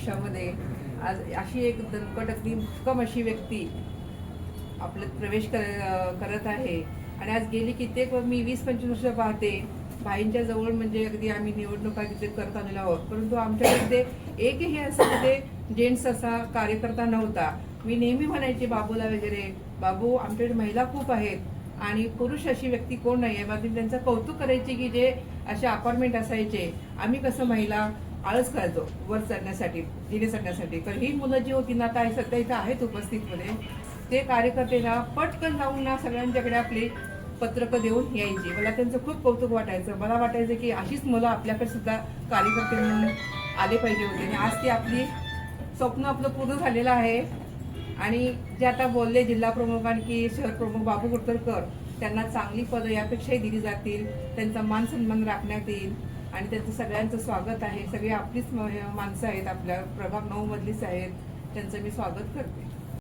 पक्षामध्ये आज अशी एक दणकट अगदी भक्कम अशी व्यक्ती आपल्यात प्रवेश करत आहे. आणि आज गेली कित्येक मी 20-25 वर्ष पाहते भाईंच्या जवळ, म्हणजे अगदी आम्ही निवडणुका तिथे करत आलेलो आहोत, परंतु आमच्याकडे एकही असं तिथे जेंट्स असा कार्यकर्ता नव्हता. मी नेहमी म्हणायचे बाबूला वगैरे, बाबू आमच्याकडे महिला खूप आहेत आणि पुरुष अशी व्यक्ती कोण नाही आहे. मग त्यांचं कौतुक करायचे की जे असे अपार्टमेंट असायचे, आम्ही कसं महिला आळस करायचो वर चढण्यासाठी, जिने चढण्यासाठी. तर ही मुलं जी होती ना, आता सध्या इथं आहेत उपस्थितमध्ये, ते कार्यकर्ते ना पटकन जाऊन ना सगळ्यांच्याकडे आपली पत्रकं देऊन यायची. मला त्यांचं खूप कौतुक वाटायचं. मला वाटायचं की अशीच मुलं आपल्याकडे सुद्धा कार्यकर्ते म्हणून आले पाहिजे होते. आणि आज ती आपली स्वप्न आपलं पूर्ण झालेलं आहे. आणि जे आता बोलले जिल्हा प्रमुख आणि शहर प्रमुख बाबू कुडतरकर, त्यांना चांगली पदं यापेक्षाही दिली जातील, त्यांचा मान सन्मान राखण्यात येईल आणि त्यांचं सगळ्यांचं स्वागत आहे. सगळे आपलीच माणसं आहेत, आपल्या प्रभाग 9 मधलीच आहेत, त्यांचं मी स्वागत करते.